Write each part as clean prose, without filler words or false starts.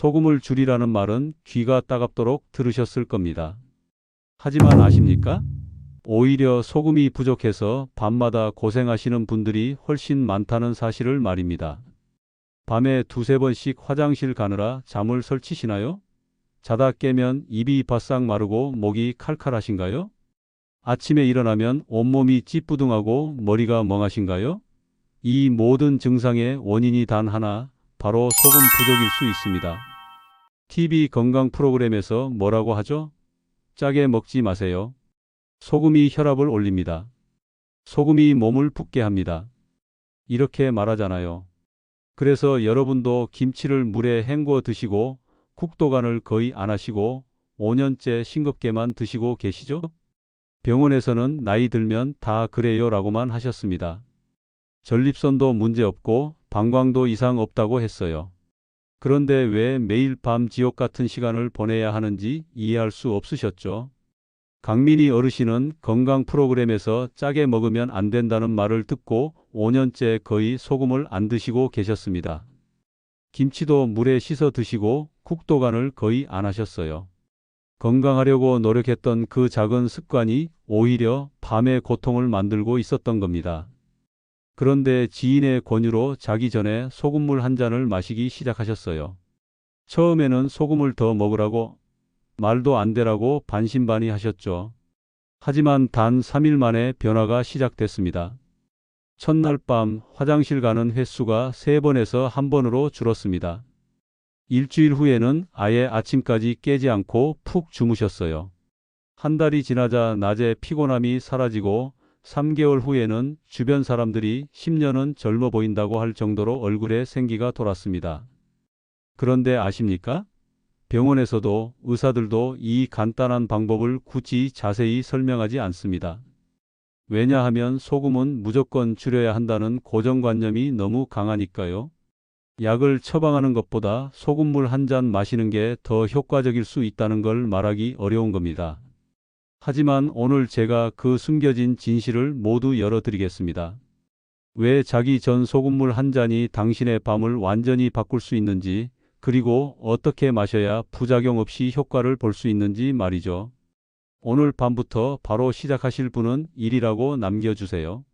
소금을 줄이라는 말은 귀가 따갑도록 들으셨을 겁니다. 하지만 아십니까? 오히려 소금이 부족해서 밤마다 고생하시는 분들이 훨씬 많다는 사실을 말입니다. 밤에 두세 번씩 화장실 가느라 잠을 설치시나요? 자다 깨면 입이 바싹 마르고 목이 칼칼하신가요? 아침에 일어나면 온몸이 찌뿌둥하고 머리가 멍하신가요? 이 모든 증상의 원인이 단 하나, 바로 소금 부족일 수 있습니다. TV 건강 프로그램에서 뭐라고 하죠? 짜게 먹지 마세요. 소금이 혈압을 올립니다. 소금이 몸을 붓게 합니다. 이렇게 말하잖아요. 그래서 여러분도 김치를 물에 헹궈 드시고 국도간을 거의 안 하시고 5년째 싱겁게만 드시고 계시죠? 병원에서는 나이 들면 다 그래요 라고만 하셨습니다. 전립선도 문제없고 방광도 이상 없다고 했어요. 그런데 왜 매일 밤 지옥 같은 시간을 보내야 하는지 이해할 수 없으셨죠? 강민희 어르신은 건강 프로그램에서 짜게 먹으면 안 된다는 말을 듣고 5년째 거의 소금을 안 드시고 계셨습니다. 김치도 물에 씻어 드시고 국도간을 거의 안 하셨어요. 건강하려고 노력했던 그 작은 습관이 오히려 밤에 고통을 만들고 있었던 겁니다. 그런데 지인의 권유로 자기 전에 소금물 한 잔을 마시기 시작하셨어요. 처음에는 소금을 더 먹으라고 말도 안 되라고 반신반의하셨죠. 하지만 단 3일 만에 변화가 시작됐습니다. 첫날 밤 화장실 가는 횟수가 3번에서 1번으로 줄었습니다. 일주일 후에는 아예 아침까지 깨지 않고 푹 주무셨어요. 한 달이 지나자 낮에 피곤함이 사라지고 3개월 후에는 주변 사람들이 10년은 젊어 보인다고 할 정도로 얼굴에 생기가 돌았습니다. 그런데 아십니까? 병원에서도 의사들도 이 간단한 방법을 굳이 자세히 설명하지 않습니다. 왜냐하면 소금은 무조건 줄여야 한다는 고정관념이 너무 강하니까요. 약을 처방하는 것보다 소금물 한 잔 마시는 게 더 효과적일 수 있다는 걸 말하기 어려운 겁니다. 하지만 오늘 제가 그 숨겨진 진실을 모두 열어드리겠습니다. 왜 자기 전 소금물 한 잔이 당신의 밤을 완전히 바꿀 수 있는지, 그리고 어떻게 마셔야 부작용 없이 효과를 볼 수 있는지 말이죠. 오늘 밤부터 바로 시작하실 분은 1이라고 남겨주세요.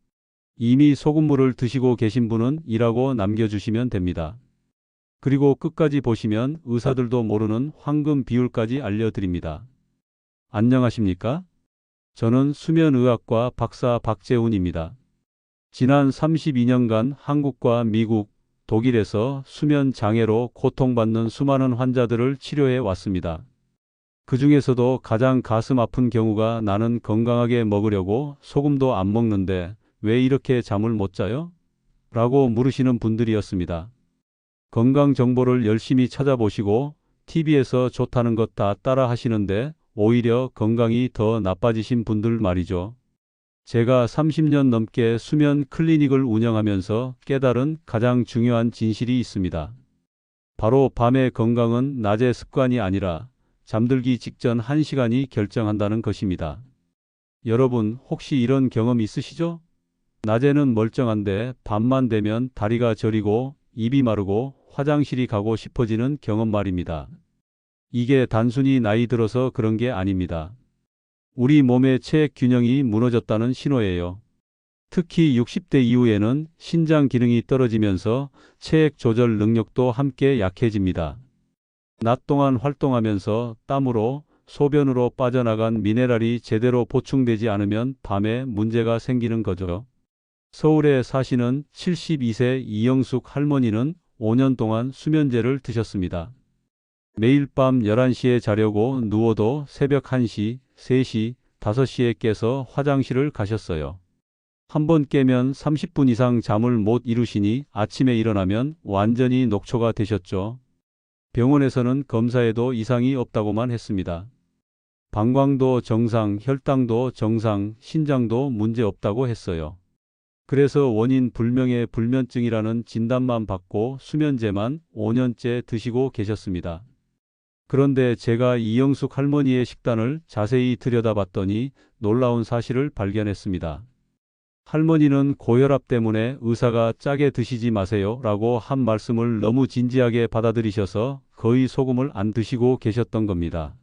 이미 소금물을 드시고 계신 분은 2라고 남겨주시면 됩니다. 그리고 끝까지 보시면 의사들도 모르는 황금 비율까지 알려드립니다. 안녕하십니까? 저는 수면의학과 박사 박재훈입니다. 지난 32년간 한국과 미국, 독일에서 수면 장애로 고통받는 수많은 환자들을 치료해 왔습니다. 그 중에서도 가장 가슴 아픈 경우가 나는 건강하게 먹으려고 소금도 안 먹는데 왜 이렇게 잠을 못 자요? 라고 물으시는 분들이었습니다. 건강 정보를 열심히 찾아보시고 TV에서 좋다는 것 다 따라 하시는데 오히려 건강이 더 나빠지신 분들 말이죠. 제가 30년 넘게 수면 클리닉을 운영하면서 깨달은 가장 중요한 진실이 있습니다. 바로 밤의 건강은 낮의 습관이 아니라 잠들기 직전 1시간이 결정한다는 것입니다. 여러분 혹시 이런 경험 있으시죠? 낮에는 멀쩡한데 밤만 되면 다리가 저리고 입이 마르고 화장실이 가고 싶어지는 경험 말입니다. 이게 단순히 나이 들어서 그런 게 아닙니다. 우리 몸의 체액 균형이 무너졌다는 신호예요. 특히 60대 이후에는 신장 기능이 떨어지면서 체액 조절 능력도 함께 약해집니다. 낮 동안 활동하면서 땀으로, 소변으로 빠져나간 미네랄이 제대로 보충되지 않으면 밤에 문제가 생기는 거죠. 서울에 사시는 72세 이영숙 할머니는 5년 동안 수면제를 드셨습니다. 매일 밤 11시에 자려고 누워도 새벽 1시, 3시, 5시에 깨서 화장실을 가셨어요. 한 번 깨면 30분 이상 잠을 못 이루시니 아침에 일어나면 완전히 녹초가 되셨죠. 병원에서는 검사에도 이상이 없다고만 했습니다. 방광도 정상, 혈당도 정상, 신장도 문제 없다고 했어요. 그래서 원인 불명의 불면증이라는 진단만 받고 수면제만 5년째 드시고 계셨습니다. 그런데 제가 이영숙 할머니의 식단을 자세히 들여다봤더니 놀라운 사실을 발견했습니다. 할머니는 고혈압 때문에 의사가 짜게 드시지 마세요 라고 한 말씀을 너무 진지하게 받아들이셔서 거의 소금을 안 드시고 계셨던 겁니다.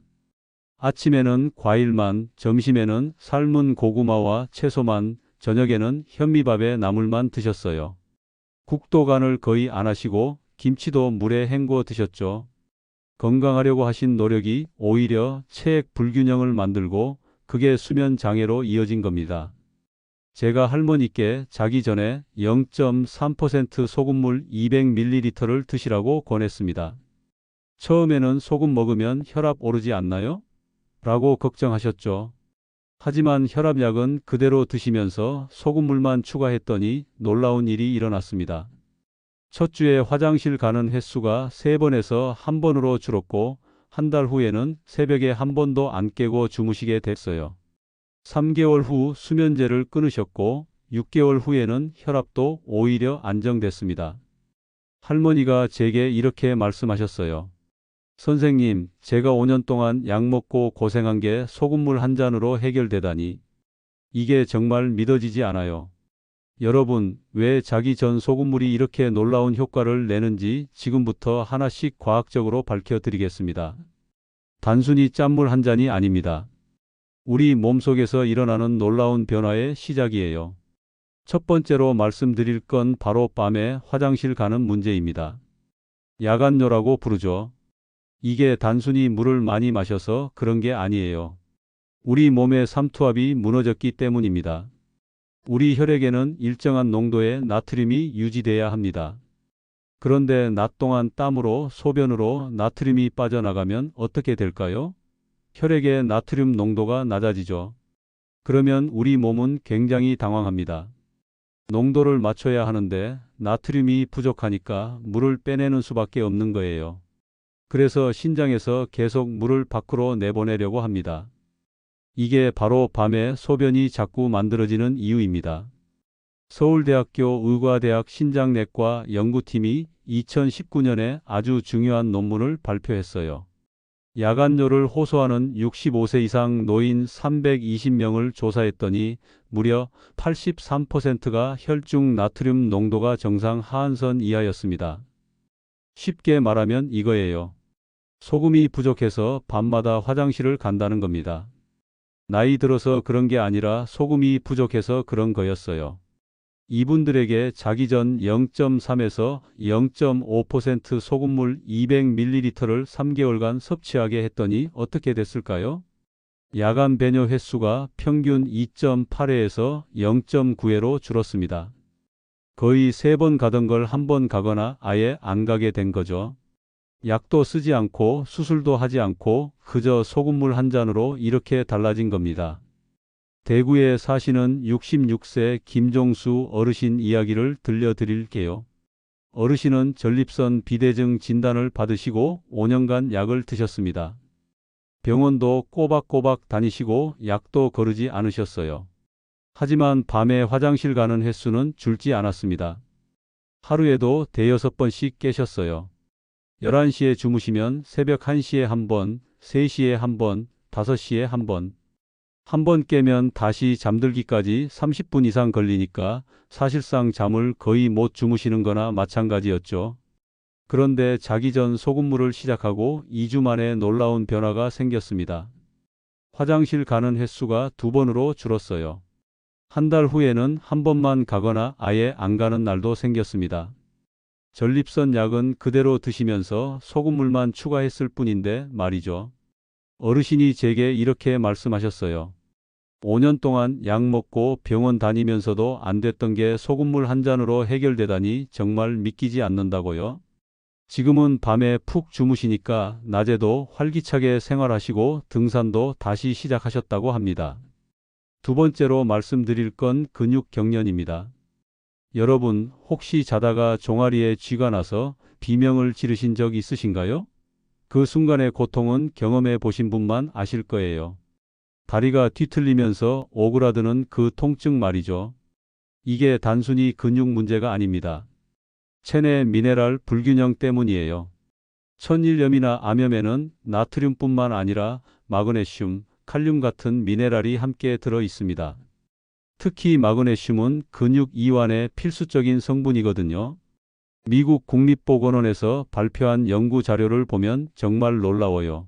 아침에는 과일만, 점심에는 삶은 고구마와 채소만, 저녁에는 현미밥에 나물만 드셨어요. 국도 간을 거의 안 하시고 김치도 물에 헹궈 드셨죠. 건강하려고 하신 노력이 오히려 체액 불균형을 만들고 그게 수면 장애로 이어진 겁니다. 제가 할머니께 자기 전에 0.3% 소금물 200ml를 드시라고 권했습니다. 처음에는 소금 먹으면 혈압 오르지 않나요? 라고 걱정하셨죠. 하지만 혈압약은 그대로 드시면서 소금물만 추가했더니 놀라운 일이 일어났습니다. 첫 주에 화장실 가는 횟수가 3번에서 1번으로 줄었고 한 달 후에는 새벽에 한 번도 안 깨고 주무시게 됐어요. 3개월 후 수면제를 끊으셨고 6개월 후에는 혈압도 오히려 안정됐습니다. 할머니가 제게 이렇게 말씀하셨어요. 선생님, 제가 5년 동안 약 먹고 고생한 게 소금물 한 잔으로 해결되다니. 이게 정말 믿어지지 않아요. 여러분, 왜 자기 전 소금물이 이렇게 놀라운 효과를 내는지 지금부터 하나씩 과학적으로 밝혀드리겠습니다. 단순히 짠물 한 잔이 아닙니다. 우리 몸속에서 일어나는 놀라운 변화의 시작이에요. 첫 번째로 말씀드릴 건 바로 밤에 화장실 가는 문제입니다. 야간뇨라고 부르죠. 이게 단순히 물을 많이 마셔서 그런 게 아니에요. 우리 몸의 삼투압이 무너졌기 때문입니다. 우리 혈액에는 일정한 농도의 나트륨이 유지돼야 합니다. 그런데 낮 동안 땀으로 소변으로 나트륨이 빠져나가면 어떻게 될까요? 혈액의 나트륨 농도가 낮아지죠. 그러면 우리 몸은 굉장히 당황합니다. 농도를 맞춰야 하는데 나트륨이 부족하니까 물을 빼내는 수밖에 없는 거예요. 그래서 신장에서 계속 물을 밖으로 내보내려고 합니다. 이게 바로 밤에 소변이 자꾸 만들어지는 이유입니다. 서울대학교 의과대학 신장내과 연구팀이 2019년에 아주 중요한 논문을 발표했어요. 야간뇨를 호소하는 65세 이상 노인 320명을 조사했더니 무려 83%가 혈중 나트륨 농도가 정상 하한선 이하였습니다. 쉽게 말하면 이거예요. 소금이 부족해서 밤마다 화장실을 간다는 겁니다. 나이 들어서 그런 게 아니라 소금이 부족해서 그런 거였어요. 이분들에게 자기 전 0.3에서 0.5% 소금물 200ml를 3개월간 섭취하게 했더니 어떻게 됐을까요? 야간 배뇨 횟수가 평균 2.8회에서 0.9회로 줄었습니다. 거의 3번 가던 걸 1번 가거나 아예 안 가게 된 거죠. 약도 쓰지 않고 수술도 하지 않고 그저 소금물 한 잔으로 이렇게 달라진 겁니다. 대구에 사시는 66세 김종수 어르신 이야기를 들려드릴게요. 어르신은 전립선 비대증 진단을 받으시고 5년간 약을 드셨습니다. 병원도 꼬박꼬박 다니시고 약도 거르지 않으셨어요. 하지만 밤에 화장실 가는 횟수는 줄지 않았습니다. 하루에도 대여섯 번씩 깨셨어요. 11시에 주무시면 새벽 1시에 한 번, 3시에 한 번, 5시에 한 번. 한 번 깨면 다시 잠들기까지 30분 이상 걸리니까 사실상 잠을 거의 못 주무시는 거나 마찬가지였죠. 그런데 자기 전 소금물을 시작하고 2주 만에 놀라운 변화가 생겼습니다. 화장실 가는 횟수가 2번으로 줄었어요. 한 달 후에는 한 번만 가거나 아예 안 가는 날도 생겼습니다. 전립선 약은 그대로 드시면서 소금물만 추가했을 뿐인데 말이죠. 어르신이 제게 이렇게 말씀하셨어요. 5년 동안 약 먹고 병원 다니면서도 안 됐던 게 소금물 한 잔으로 해결되다니 정말 믿기지 않는다고요. 지금은 밤에 푹 주무시니까 낮에도 활기차게 생활하시고 등산도 다시 시작하셨다고 합니다. 두 번째로 말씀드릴 건 근육 경련입니다. 여러분, 혹시 자다가 종아리에 쥐가 나서 비명을 지르신 적 있으신가요? 그 순간의 고통은 경험해 보신 분만 아실 거예요. 다리가 뒤틀리면서 오그라드는 그 통증 말이죠. 이게 단순히 근육 문제가 아닙니다. 체내 미네랄 불균형 때문이에요. 천일염이나 암염에는 나트륨뿐만 아니라 마그네슘, 칼륨 같은 미네랄이 함께 들어 있습니다. 특히 마그네슘은 근육 이완에 필수적인 성분이거든요. 미국 국립보건원에서 발표한 연구 자료를 보면 정말 놀라워요.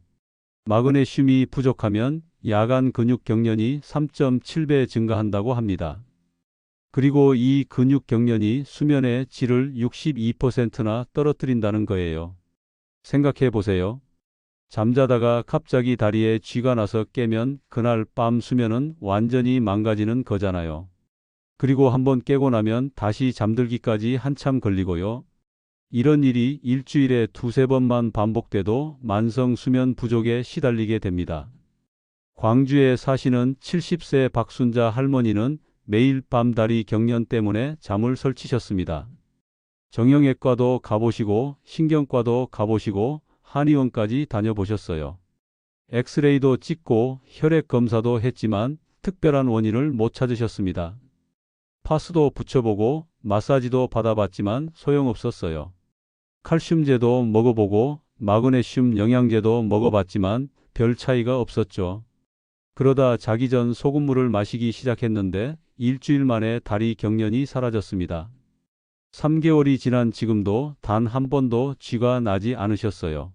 마그네슘이 부족하면 야간 근육 경련이 3.7배 증가한다고 합니다. 그리고 이 근육 경련이 수면의 질을 62%나 떨어뜨린다는 거예요. 생각해 보세요. 잠자다가 갑자기 다리에 쥐가 나서 깨면 그날 밤 수면은 완전히 망가지는 거잖아요. 그리고 한번 깨고 나면 다시 잠들기까지 한참 걸리고요. 이런 일이 일주일에 두세 번만 반복돼도 만성 수면 부족에 시달리게 됩니다. 광주에 사시는 70세 박순자 할머니는 매일 밤 다리 경련 때문에 잠을 설치셨습니다. 정형외과도 가보시고 신경과도 가보시고 한의원까지 다녀보셨어요. 엑스레이도 찍고 혈액 검사도 했지만 특별한 원인을 못 찾으셨습니다. 파스도 붙여보고 마사지도 받아봤지만 소용없었어요. 칼슘제도 먹어보고 마그네슘 영양제도 먹어봤지만 별 차이가 없었죠. 그러다 자기 전 소금물을 마시기 시작했는데 일주일 만에 다리 경련이 사라졌습니다. 3개월이 지난 지금도 단 한 번도 쥐가 나지 않으셨어요.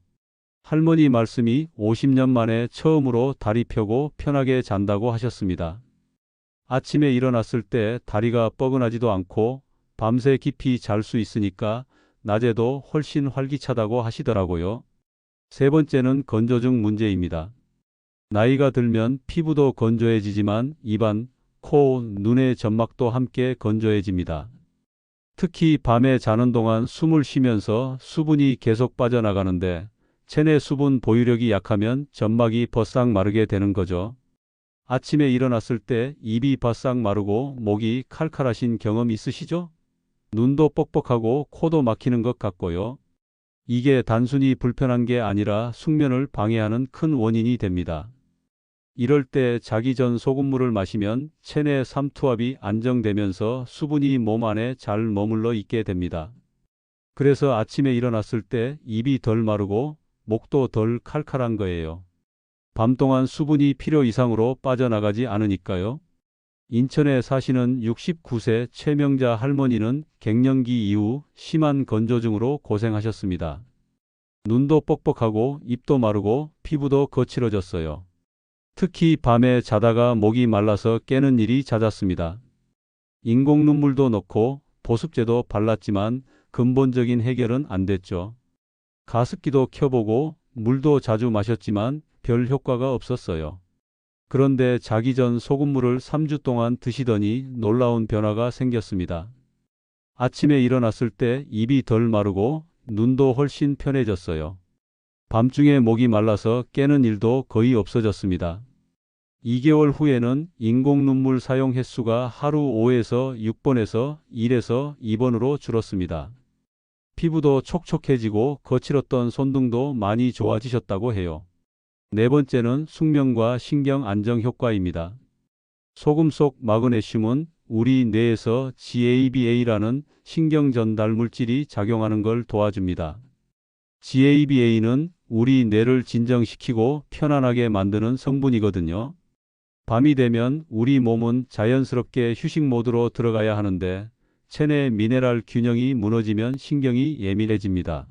할머니 말씀이 50년 만에 처음으로 다리 펴고 편하게 잔다고 하셨습니다. 아침에 일어났을 때 다리가 뻐근하지도 않고 밤새 깊이 잘 수 있으니까 낮에도 훨씬 활기차다고 하시더라고요. 세 번째는 건조증 문제입니다. 나이가 들면 피부도 건조해지지만 입안, 코, 눈의 점막도 함께 건조해집니다. 특히 밤에 자는 동안 숨을 쉬면서 수분이 계속 빠져나가는데 체내 수분 보유력이 약하면 점막이 버싹 마르게 되는 거죠. 아침에 일어났을 때 입이 바싹 마르고 목이 칼칼하신 경험 있으시죠? 눈도 뻑뻑하고 코도 막히는 것 같고요. 이게 단순히 불편한 게 아니라 숙면을 방해하는 큰 원인이 됩니다. 이럴 때 자기 전 소금물을 마시면 체내 삼투압이 안정되면서 수분이 몸 안에 잘 머물러 있게 됩니다. 그래서 아침에 일어났을 때 입이 덜 마르고 목도 덜 칼칼한 거예요. 밤 동안 수분이 필요 이상으로 빠져나가지 않으니까요. 인천에 사시는 69세 최명자 할머니는 갱년기 이후 심한 건조증으로 고생하셨습니다. 눈도 뻑뻑하고 입도 마르고 피부도 거칠어졌어요. 특히 밤에 자다가 목이 말라서 깨는 일이 잦았습니다. 인공 눈물도 넣고 보습제도 발랐지만 근본적인 해결은 안 됐죠. 가습기도 켜보고 물도 자주 마셨지만 별 효과가 없었어요. 그런데 자기 전 소금물을 3주 동안 드시더니 놀라운 변화가 생겼습니다. 아침에 일어났을 때 입이 덜 마르고 눈도 훨씬 편해졌어요. 밤중에 목이 말라서 깨는 일도 거의 없어졌습니다. 2개월 후에는 인공 눈물 사용 횟수가 하루 5에서 6번에서 1에서 2번으로 줄었습니다. 피부도 촉촉해지고 거칠었던 손등도 많이 좋아지셨다고 해요. 네 번째는 숙면과 신경 안정 효과입니다. 소금 속 마그네슘은 우리 뇌에서 GABA라는 신경 전달 물질이 작용하는 걸 도와줍니다. GABA는 우리 뇌를 진정시키고 편안하게 만드는 성분이거든요. 밤이 되면 우리 몸은 자연스럽게 휴식 모드로 들어가야 하는데 체내 미네랄 균형이 무너지면 신경이 예민해집니다.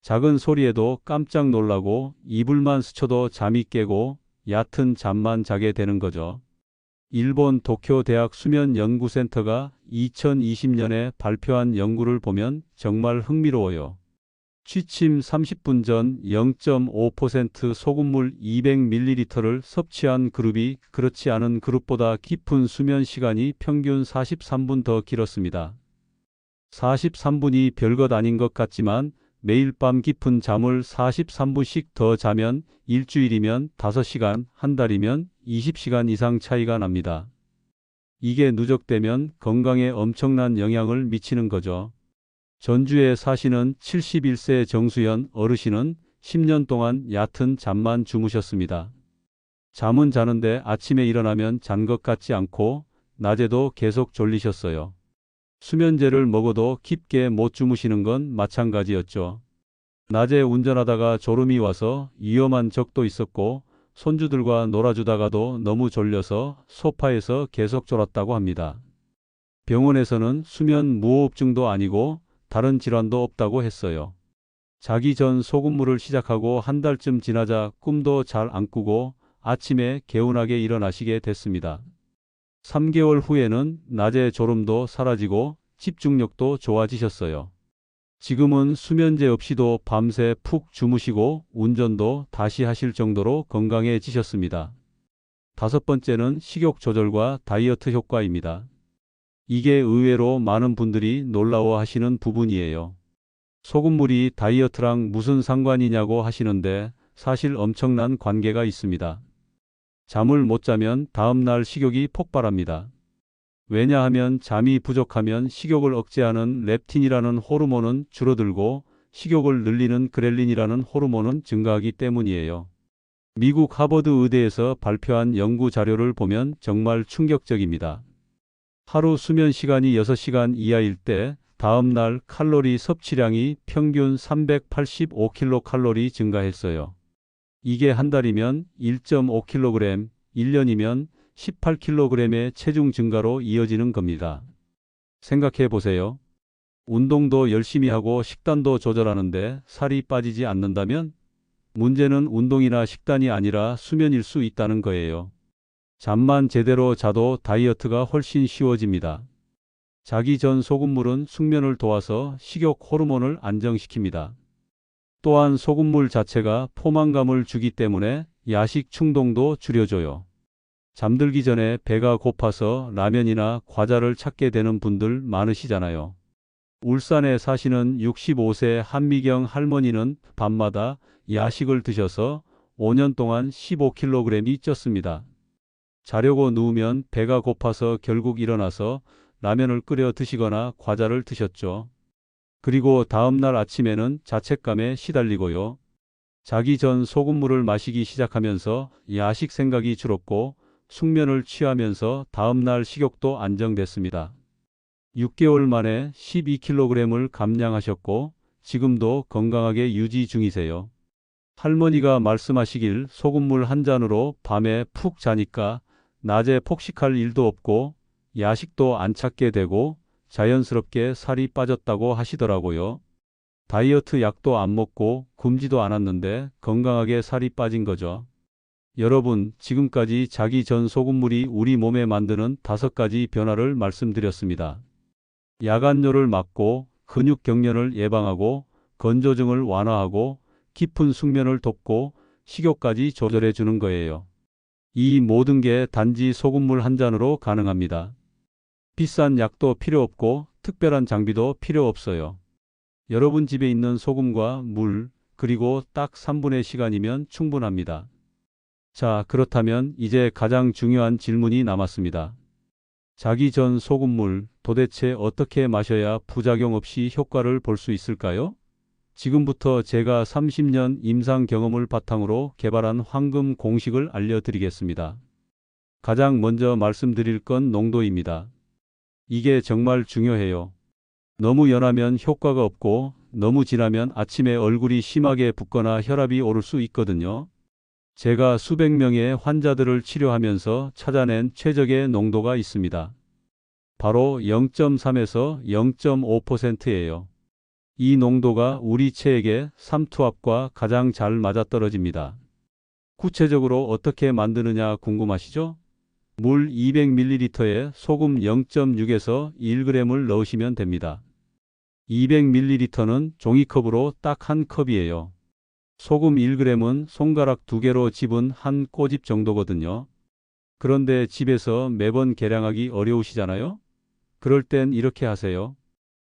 작은 소리에도 깜짝 놀라고 이불만 스쳐도 잠이 깨고 얕은 잠만 자게 되는 거죠. 일본 도쿄 대학 수면연구센터가 2020년에 발표한 연구를 보면 정말 흥미로워요. 취침 30분 전 0.5% 소금물 200ml를 섭취한 그룹이 그렇지 않은 그룹보다 깊은 수면 시간이 평균 43분 더 길었습니다. 43분이 별것 아닌 것 같지만 매일 밤 깊은 잠을 43분씩 더 자면 일주일이면 5시간, 한 달이면 20시간 이상 차이가 납니다. 이게 누적되면 건강에 엄청난 영향을 미치는 거죠. 전주에 사시는 71세 정수연 어르신은 10년 동안 얕은 잠만 주무셨습니다. 잠은 자는데 아침에 일어나면 잔 것 같지 않고 낮에도 계속 졸리셨어요. 수면제를 먹어도 깊게 못 주무시는 건 마찬가지였죠. 낮에 운전하다가 졸음이 와서 위험한 적도 있었고 손주들과 놀아주다가도 너무 졸려서 소파에서 계속 졸았다고 합니다. 병원에서는 수면 무호흡증도 아니고 다른 질환도 없다고 했어요. 자기 전 소금물을 시작하고 한 달쯤 지나자 꿈도 잘 안 꾸고 아침에 개운하게 일어나시게 됐습니다. 3개월 후에는 낮에 졸음도 사라지고 집중력도 좋아지셨어요. 지금은 수면제 없이도 밤새 푹 주무시고 운전도 다시 하실 정도로 건강해지셨습니다. 다섯 번째는 식욕 조절과 다이어트 효과입니다. 이게 의외로 많은 분들이 놀라워하시는 부분이에요. 소금물이 다이어트랑 무슨 상관이냐고 하시는데 사실 엄청난 관계가 있습니다. 잠을 못 자면 다음날 식욕이 폭발합니다. 왜냐하면 잠이 부족하면 식욕을 억제하는 렙틴이라는 호르몬은 줄어들고 식욕을 늘리는 그렐린이라는 호르몬은 증가하기 때문이에요. 미국 하버드 의대에서 발표한 연구 자료를 보면 정말 충격적입니다. 하루 수면 시간이 6시간 이하일 때 다음 날 칼로리 섭취량이 평균 385kcal 증가했어요. 이게 한 달이면 1.5kg, 1년이면 18kg의 체중 증가로 이어지는 겁니다. 생각해 보세요. 운동도 열심히 하고 식단도 조절하는데 살이 빠지지 않는다면 문제는 운동이나 식단이 아니라 수면일 수 있다는 거예요. 잠만 제대로 자도 다이어트가 훨씬 쉬워집니다. 자기 전 소금물은 숙면을 도와서 식욕 호르몬을 안정시킵니다. 또한 소금물 자체가 포만감을 주기 때문에 야식 충동도 줄여줘요. 잠들기 전에 배가 고파서 라면이나 과자를 찾게 되는 분들 많으시잖아요. 울산에 사시는 65세 한미경 할머니는 밤마다 야식을 드셔서 5년 동안 15kg이 쪘습니다. 자려고 누우면 배가 고파서 결국 일어나서 라면을 끓여 드시거나 과자를 드셨죠. 그리고 다음날 아침에는 자책감에 시달리고요. 자기 전 소금물을 마시기 시작하면서 야식 생각이 줄었고 숙면을 취하면서 다음날 식욕도 안정됐습니다. 6개월 만에 12kg을 감량하셨고 지금도 건강하게 유지 중이세요. 할머니가 말씀하시길 소금물 한 잔으로 밤에 푹 자니까 낮에 폭식할 일도 없고 야식도 안 찾게 되고 자연스럽게 살이 빠졌다고 하시더라고요. 다이어트 약도 안 먹고 굶지도 않았는데 건강하게 살이 빠진 거죠. 여러분, 지금까지 자기 전 소금물이 우리 몸에 만드는 5가지 변화를 말씀드렸습니다. 야간뇨를 막고 근육 경련을 예방하고 건조증을 완화하고 깊은 숙면을 돕고 식욕까지 조절해 주는 거예요. 이 모든 게 단지 소금물 한 잔으로 가능합니다. 비싼 약도 필요 없고 특별한 장비도 필요 없어요. 여러분 집에 있는 소금과 물, 그리고 딱 3분의 시간이면 충분합니다. 자, 그렇다면 이제 가장 중요한 질문이 남았습니다. 자기 전 소금물 도대체 어떻게 마셔야 부작용 없이 효과를 볼 수 있을까요? 지금부터 제가 30년 임상 경험을 바탕으로 개발한 황금 공식을 알려드리겠습니다. 가장 먼저 말씀드릴 건 농도입니다. 이게 정말 중요해요. 너무 연하면 효과가 없고 너무 진하면 아침에 얼굴이 심하게 붓거나 혈압이 오를 수 있거든요. 제가 수백 명의 환자들을 치료하면서 찾아낸 최적의 농도가 있습니다. 바로 0.3에서 0.5%예요. 이 농도가 우리 체액의 삼투압과 가장 잘 맞아떨어집니다. 구체적으로 어떻게 만드느냐 궁금하시죠? 물 200ml에 소금 0.6에서 1g을 넣으시면 됩니다. 200ml는 종이컵으로 딱 한 컵이에요. 소금 1g은 손가락 2개로 집은 한 꼬집 정도거든요. 그런데 집에서 매번 계량하기 어려우시잖아요? 그럴 땐 이렇게 하세요.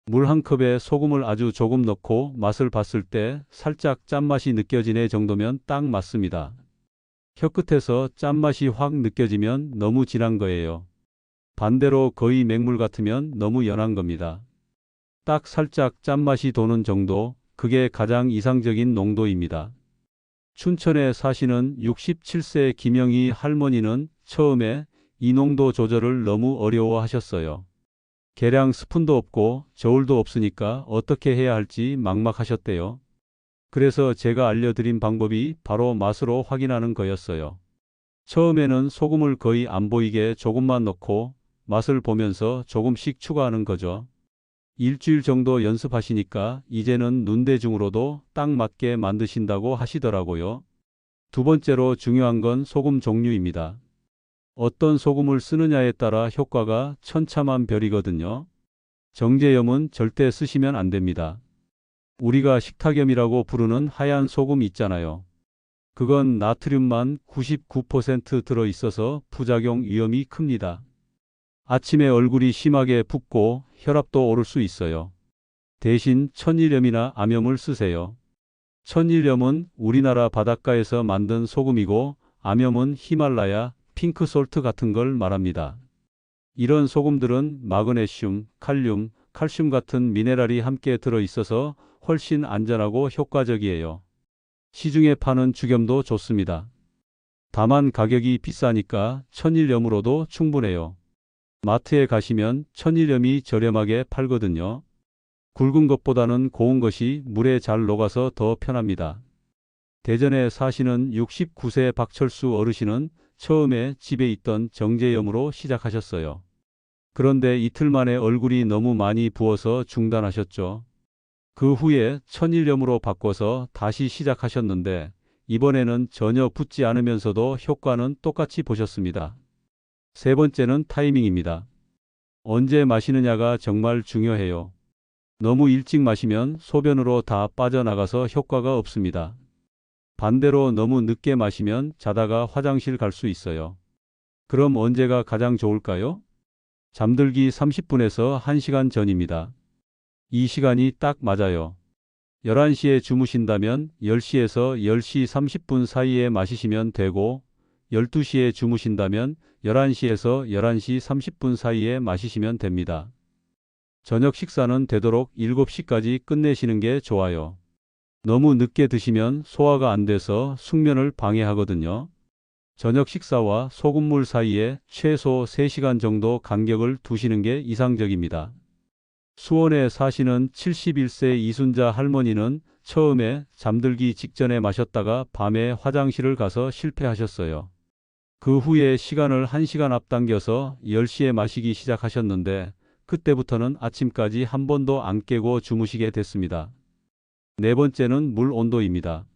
물 한 컵에 소금을 아주 조금 넣고 맛을 봤을 때 살짝 짠맛이 느껴지네 정도면 딱 맞습니다. 혀끝에서 짠맛이 확 느껴지면 너무 진한 거예요. 반대로 거의 맹물 같으면 너무 연한 겁니다. 딱 살짝 짠맛이 도는 정도, 그게 가장 이상적인 농도입니다. 춘천에 사시는 67세 김영희 할머니는 처음에 이 농도 조절을 너무 어려워하셨어요. 계량 스푼도 없고 저울도 없으니까 어떻게 해야 할지 막막하셨대요. 그래서 제가 알려드린 방법이 바로 맛으로 확인하는 거였어요. 처음에는 소금을 거의 안 보이게 조금만 넣고 맛을 보면서 조금씩 추가하는 거죠. 일주일 정도 연습하시니까 이제는 눈대중으로도 딱 맞게 만드신다고 하시더라고요. 두 번째로 중요한 건 소금 종류입니다. 어떤 소금을 쓰느냐에 따라 효과가 천차만별이거든요. 정제염은 절대 쓰시면 안 됩니다. 우리가 식탁염이라고 부르는 하얀 소금 있잖아요. 그건 나트륨만 99% 들어있어서 부작용 위험이 큽니다. 아침에 얼굴이 심하게 붓고 혈압도 오를 수 있어요. 대신 천일염이나 암염을 쓰세요. 천일염은 우리나라 바닷가에서 만든 소금이고 암염은 히말라야, 핑크솔트 같은 걸 말합니다. 이런 소금들은 마그네슘, 칼륨, 칼슘 같은 미네랄이 함께 들어있어서 훨씬 안전하고 효과적이에요. 시중에 파는 죽염도 좋습니다. 다만 가격이 비싸니까 천일염으로도 충분해요. 마트에 가시면 천일염이 저렴하게 팔거든요. 굵은 것보다는 고운 것이 물에 잘 녹아서 더 편합니다. 대전에 사시는 69세 박철수 어르신은 처음에 집에 있던 정제염으로 시작하셨어요. 그런데 이틀 만에 얼굴이 너무 많이 부어서 중단하셨죠. 그 후에 천일염으로 바꿔서 다시 시작하셨는데 이번에는 전혀 붓지 않으면서도 효과는 똑같이 보셨습니다. 세 번째는 타이밍입니다. 언제 마시느냐가 정말 중요해요. 너무 일찍 마시면 소변으로 다 빠져나가서 효과가 없습니다. 반대로 너무 늦게 마시면 자다가 화장실 갈 수 있어요. 그럼 언제가 가장 좋을까요? 잠들기 30분에서 1시간 전입니다. 이 시간이 딱 맞아요. 11시에 주무신다면 10시에서 10시 30분 사이에 마시시면 되고 12시에 주무신다면 11시에서 11시 30분 사이에 마시시면 됩니다. 저녁 식사는 되도록 7시까지 끝내시는 게 좋아요. 너무 늦게 드시면 소화가 안 돼서 숙면을 방해하거든요. 저녁 식사와 소금물 사이에 최소 3시간 정도 간격을 두시는 게 이상적입니다. 수원에 사시는 71세 이순자 할머니는 처음에 잠들기 직전에 마셨다가 밤에 화장실을 가서 실패하셨어요. 그 후에 시간을 1시간 앞당겨서 10시에 마시기 시작하셨는데 그때부터는 아침까지 한 번도 안 깨고 주무시게 됐습니다. 네 번째는 물 온도입니다.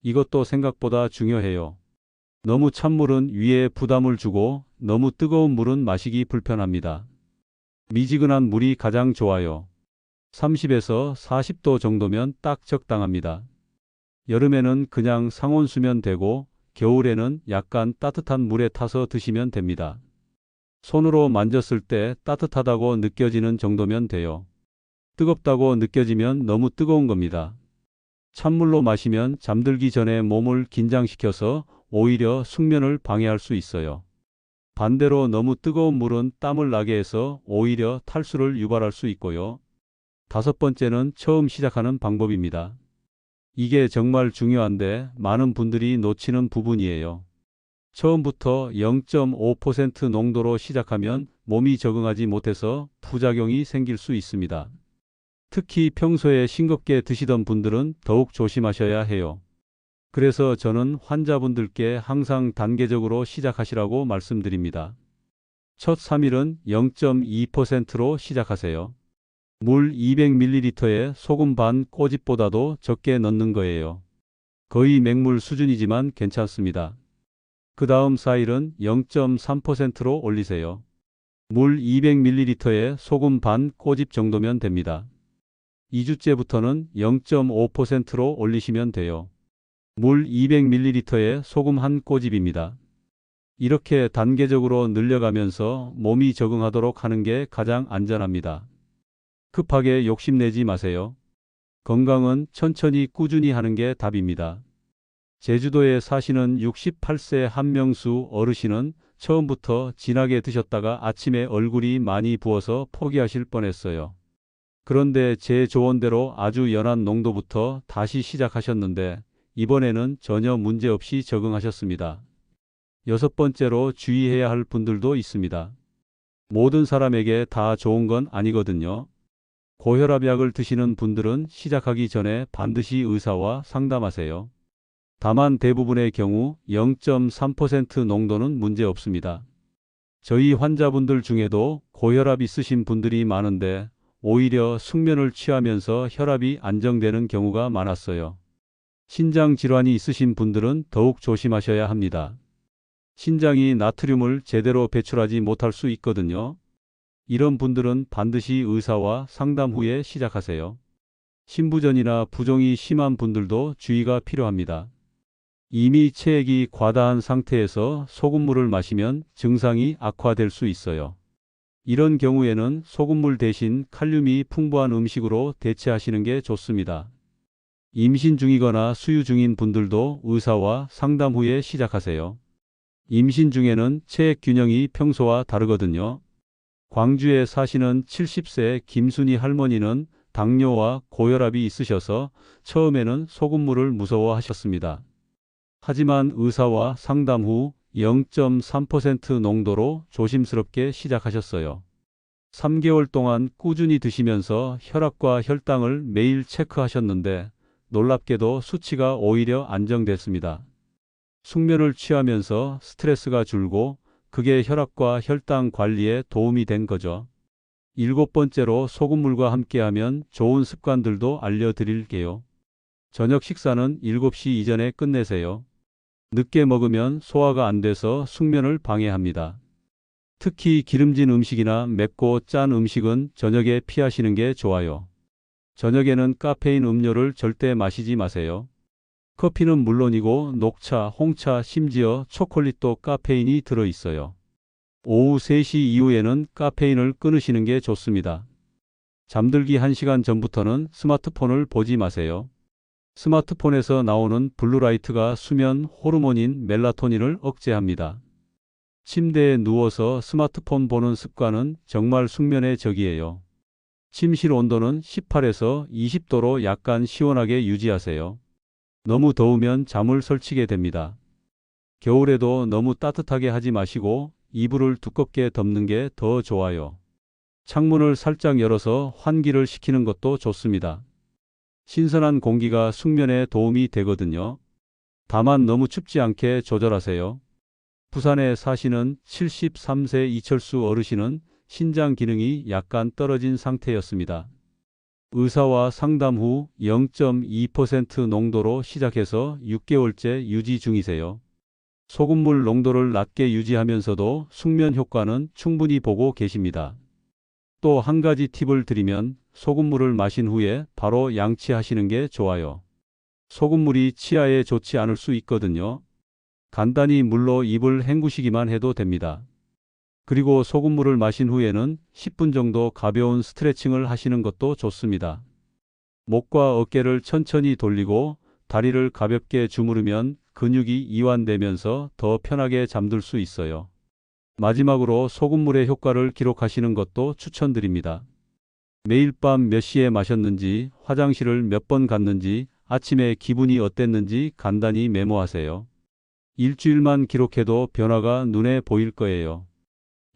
이것도 생각보다 중요해요. 너무 찬 물은 위에 부담을 주고 너무 뜨거운 물은 마시기 불편합니다. 미지근한 물이 가장 좋아요. 30에서 40도 정도면 딱 적당합니다. 여름에는 그냥 상온수면 되고 겨울에는 약간 따뜻한 물에 타서 드시면 됩니다. 손으로 만졌을 때 따뜻하다고 느껴지는 정도면 돼요. 뜨겁다고 느껴지면 너무 뜨거운 겁니다. 찬물로 마시면 잠들기 전에 몸을 긴장시켜서 오히려 숙면을 방해할 수 있어요. 반대로 너무 뜨거운 물은 땀을 나게 해서 오히려 탈수를 유발할 수 있고요. 다섯 번째는 처음 시작하는 방법입니다. 이게 정말 중요한데 많은 분들이 놓치는 부분이에요. 처음부터 0.5% 농도로 시작하면 몸이 적응하지 못해서 부작용이 생길 수 있습니다. 특히 평소에 싱겁게 드시던 분들은 더욱 조심하셔야 해요. 그래서 저는 환자분들께 항상 단계적으로 시작하시라고 말씀드립니다. 첫 3일은 0.2%로 시작하세요. 물 200ml에 소금 반 꼬집보다도 적게 넣는 거예요. 거의 맹물 수준이지만 괜찮습니다. 그 다음 4일은 0.3%로 올리세요. 물 200ml에 소금 반 꼬집 정도면 됩니다. 2주째부터는 0.5%로 올리시면 돼요. 물 200ml에 소금 한 꼬집입니다. 이렇게 단계적으로 늘려가면서 몸이 적응하도록 하는 게 가장 안전합니다. 급하게 욕심내지 마세요. 건강은 천천히 꾸준히 하는 게 답입니다. 제주도에 사시는 68세 한명수 어르신은 처음부터 진하게 드셨다가 아침에 얼굴이 많이 부어서 포기하실 뻔했어요. 그런데 제 조언대로 아주 연한 농도부터 다시 시작하셨는데 이번에는 전혀 문제없이 적응하셨습니다. 여섯 번째로 주의해야 할 분들도 있습니다. 모든 사람에게 다 좋은 건 아니거든요. 고혈압약을 드시는 분들은 시작하기 전에 반드시 의사와 상담하세요. 다만 대부분의 경우 0.3% 농도는 문제 없습니다. 저희 환자분들 중에도 고혈압 있으신 분들이 많은데 오히려 숙면을 취하면서 혈압이 안정되는 경우가 많았어요. 신장 질환이 있으신 분들은 더욱 조심하셔야 합니다. 신장이 나트륨을 제대로 배출하지 못할 수 있거든요. 이런 분들은 반드시 의사와 상담 후에 시작하세요. 신부전이나 부종이 심한 분들도 주의가 필요합니다. 이미 체액이 과다한 상태에서 소금물을 마시면 증상이 악화될 수 있어요. 이런 경우에는 소금물 대신 칼륨이 풍부한 음식으로 대체하시는 게 좋습니다. 임신 중이거나 수유 중인 분들도 의사와 상담 후에 시작하세요. 임신 중에는 체액 균형이 평소와 다르거든요. 광주에 사시는 70세 김순희 할머니는 당뇨와 고혈압이 있으셔서 처음에는 소금물을 무서워하셨습니다. 하지만 의사와 상담 후 0.3% 농도로 조심스럽게 시작하셨어요. 3개월 동안 꾸준히 드시면서 혈압과 혈당을 매일 체크하셨는데 놀랍게도 수치가 오히려 안정됐습니다. 숙면을 취하면서 스트레스가 줄고 그게 혈압과 혈당 관리에 도움이 된 거죠. 7번째로 소금물과 함께하면 좋은 습관들도 알려드릴게요. 저녁 식사는 7시 이전에 끝내세요. 늦게 먹으면 소화가 안 돼서 숙면을 방해합니다. 특히 기름진 음식이나 맵고 짠 음식은 저녁에 피하시는 게 좋아요. 저녁에는 카페인 음료를 절대 마시지 마세요. 커피는 물론이고 녹차, 홍차, 심지어 초콜릿도 카페인이 들어있어요. 오후 3시 이후에는 카페인을 끊으시는 게 좋습니다. 잠들기 1시간 전부터는 스마트폰을 보지 마세요. 스마트폰에서 나오는 블루라이트가 수면 호르몬인 멜라토닌을 억제합니다. 침대에 누워서 스마트폰 보는 습관은 정말 숙면의 적이에요. 침실 온도는 18에서 20도로 약간 시원하게 유지하세요. 너무 더우면 잠을 설치게 됩니다. 겨울에도 너무 따뜻하게 하지 마시고 이불을 두껍게 덮는 게 더 좋아요. 창문을 살짝 열어서 환기를 시키는 것도 좋습니다. 신선한 공기가 숙면에 도움이 되거든요. 다만 너무 춥지 않게 조절하세요. 부산에 사시는 73세 이철수 어르신은 신장 기능이 약간 떨어진 상태였습니다. 의사와 상담 후 0.2% 농도로 시작해서 6개월째 유지 중이세요. 소금물 농도를 낮게 유지하면서도 숙면 효과는 충분히 보고 계십니다. 또 한 가지 팁을 드리면 소금물을 마신 후에 바로 양치하시는 게 좋아요. 소금물이 치아에 좋지 않을 수 있거든요. 간단히 물로 입을 헹구시기만 해도 됩니다. 그리고 소금물을 마신 후에는 10분 정도 가벼운 스트레칭을 하시는 것도 좋습니다. 목과 어깨를 천천히 돌리고 다리를 가볍게 주무르면 근육이 이완되면서 더 편하게 잠들 수 있어요. 마지막으로 소금물의 효과를 기록하시는 것도 추천드립니다. 매일 밤 몇 시에 마셨는지, 화장실을 몇 번 갔는지, 아침에 기분이 어땠는지 간단히 메모하세요. 일주일만 기록해도 변화가 눈에 보일 거예요.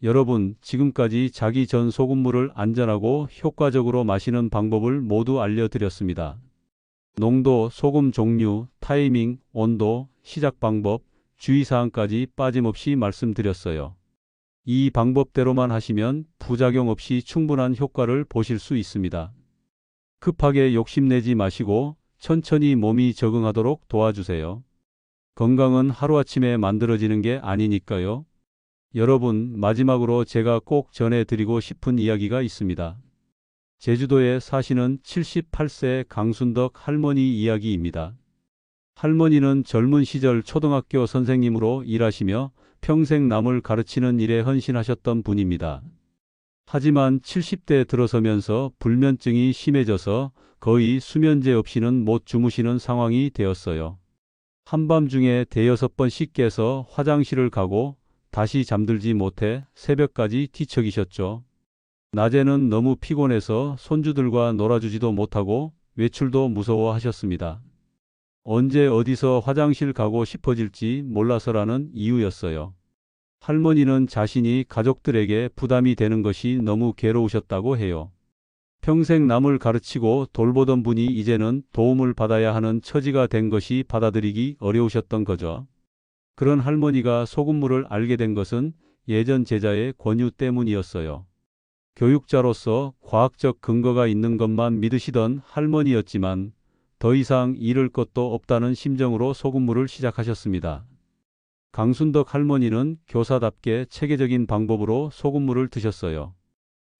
여러분, 지금까지 자기 전 소금물을 안전하고 효과적으로 마시는 방법을 모두 알려드렸습니다. 농도, 소금 종류, 타이밍, 온도, 시작 방법, 주의사항까지 빠짐없이 말씀드렸어요. 이 방법대로만 하시면 부작용 없이 충분한 효과를 보실 수 있습니다. 급하게 욕심내지 마시고 천천히 몸이 적응하도록 도와주세요. 건강은 하루아침에 만들어지는 게 아니니까요. 여러분, 마지막으로 제가 꼭 전해드리고 싶은 이야기가 있습니다. 제주도에 사시는 78세 강순덕 할머니 이야기입니다. 할머니는 젊은 시절 초등학교 선생님으로 일하시며 평생 남을 가르치는 일에 헌신하셨던 분입니다. 하지만 70대 들어서면서 불면증이 심해져서 거의 수면제 없이는 못 주무시는 상황이 되었어요. 한밤중에 대여섯 번씩 깨서 화장실을 가고 다시 잠들지 못해 새벽까지 뒤척이셨죠. 낮에는 너무 피곤해서 손주들과 놀아주지도 못하고 외출도 무서워하셨습니다. 언제 어디서 화장실 가고 싶어질지 몰라서라는 이유였어요. 할머니는 자신이 가족들에게 부담이 되는 것이 너무 괴로우셨다고 해요. 평생 남을 가르치고 돌보던 분이 이제는 도움을 받아야 하는 처지가 된 것이 받아들이기 어려우셨던 거죠. 그런 할머니가 소금물을 알게 된 것은 예전 제자의 권유 때문이었어요. 교육자로서 과학적 근거가 있는 것만 믿으시던 할머니였지만 더 이상 잃을 것도 없다는 심정으로 소금물을 시작하셨습니다. 강순덕 할머니는 교사답게 체계적인 방법으로 소금물을 드셨어요.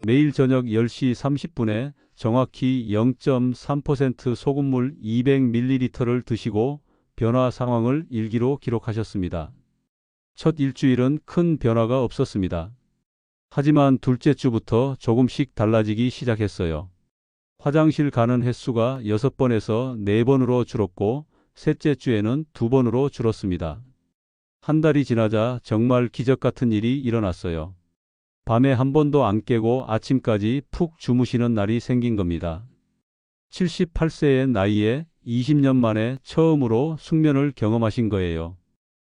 매일 저녁 10시 30분에 정확히 0.3% 소금물 200ml를 드시고 변화 상황을 일기로 기록하셨습니다. 첫 일주일은 큰 변화가 없었습니다. 하지만 둘째 주부터 조금씩 달라지기 시작했어요. 화장실 가는 횟수가 6번에서 4번으로 줄었고 셋째 주에는 2번으로 줄었습니다. 한 달이 지나자 정말 기적 같은 일이 일어났어요. 밤에 한 번도 안 깨고 아침까지 푹 주무시는 날이 생긴 겁니다. 78세의 나이에 20년 만에 처음으로 숙면을 경험하신 거예요.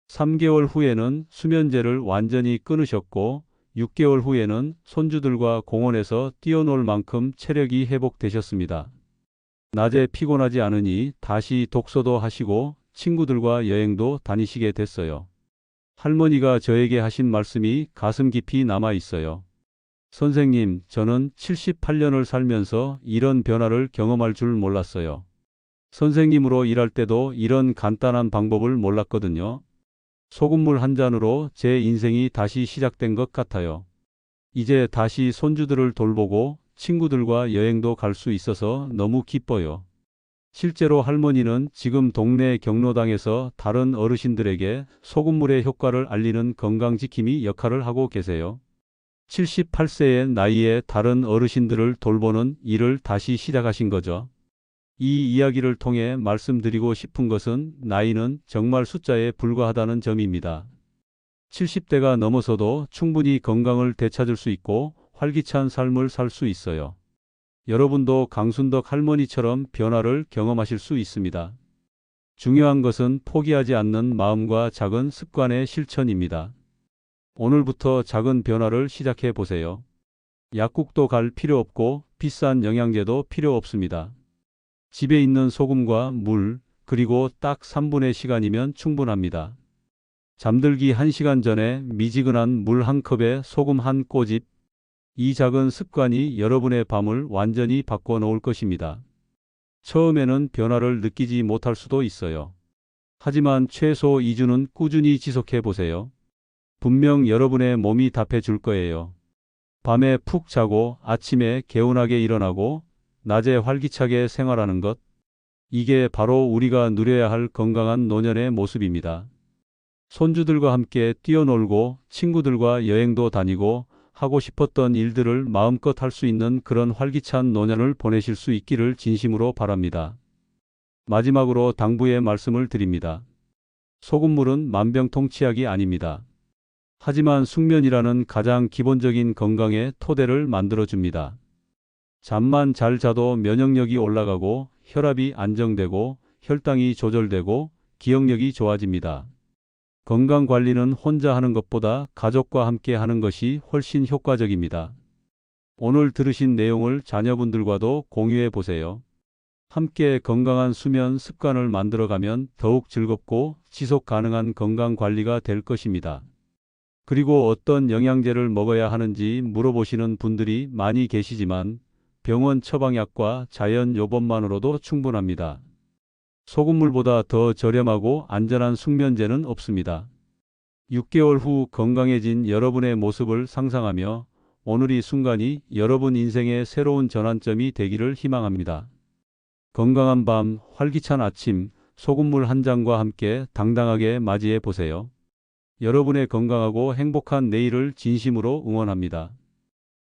3개월 후에는 수면제를 완전히 끊으셨고 6개월 후에는 손주들과 공원에서 뛰어놀 만큼 체력이 회복되셨습니다. 낮에 피곤하지 않으니 다시 독서도 하시고 친구들과 여행도 다니시게 됐어요. 할머니가 저에게 하신 말씀이 가슴 깊이 남아 있어요. 선생님, 저는 78년을 살면서 이런 변화를 경험할 줄 몰랐어요. 선생님으로 일할 때도 이런 간단한 방법을 몰랐거든요. 소금물 한 잔으로 제 인생이 다시 시작된 것 같아요. 이제 다시 손주들을 돌보고 친구들과 여행도 갈 수 있어서 너무 기뻐요. 실제로 할머니는 지금 동네 경로당에서 다른 어르신들에게 소금물의 효과를 알리는 건강지킴이 역할을 하고 계세요. 78세의 나이에 다른 어르신들을 돌보는 일을 다시 시작하신 거죠. 이 이야기를 통해 말씀드리고 싶은 것은 나이는 정말 숫자에 불과하다는 점입니다. 70대가 넘어서도 충분히 건강을 되찾을 수 있고 활기찬 삶을 살 수 있어요. 여러분도 강순덕 할머니처럼 변화를 경험하실 수 있습니다. 중요한 것은 포기하지 않는 마음과 작은 습관의 실천입니다. 오늘부터 작은 변화를 시작해 보세요. 약국도 갈 필요 없고 비싼 영양제도 필요 없습니다. 집에 있는 소금과 물, 그리고 딱 3분의 시간이면 충분합니다. 잠들기 1시간 전에 미지근한 물 한 컵에 소금 한 꼬집. 이 작은 습관이 여러분의 밤을 완전히 바꿔 놓을 것입니다. 처음에는 변화를 느끼지 못할 수도 있어요. 하지만 최소 2주는 꾸준히 지속해 보세요. 분명 여러분의 몸이 답해 줄 거예요. 밤에 푹 자고 아침에 개운하게 일어나고 낮에 활기차게 생활하는 것. 이게 바로 우리가 누려야 할 건강한 노년의 모습입니다. 손주들과 함께 뛰어놀고 친구들과 여행도 다니고 하고 싶었던 일들을 마음껏 할 수 있는 그런 활기찬 노년을 보내실 수 있기를 진심으로 바랍니다. 마지막으로 당부의 말씀을 드립니다. 소금물은 만병통치약이 아닙니다. 하지만 숙면이라는 가장 기본적인 건강의 토대를 만들어줍니다. 잠만 잘 자도 면역력이 올라가고 혈압이 안정되고 혈당이 조절되고 기억력이 좋아집니다. 건강관리는 혼자 하는 것보다 가족과 함께 하는 것이 훨씬 효과적입니다. 오늘 들으신 내용을 자녀분들과도 공유해 보세요. 함께 건강한 수면 습관을 만들어가면 더욱 즐겁고 지속 가능한 건강관리가 될 것입니다. 그리고 어떤 영양제를 먹어야 하는지 물어보시는 분들이 많이 계시지만 병원 처방약과 자연 요법만으로도 충분합니다. 소금물보다 더 저렴하고 안전한 숙면제는 없습니다. 6개월 후 건강해진 여러분의 모습을 상상하며 오늘 이 순간이 여러분 인생의 새로운 전환점이 되기를 희망합니다. 건강한 밤, 활기찬 아침, 소금물 한 잔과 함께 당당하게 맞이해 보세요. 여러분의 건강하고 행복한 내일을 진심으로 응원합니다.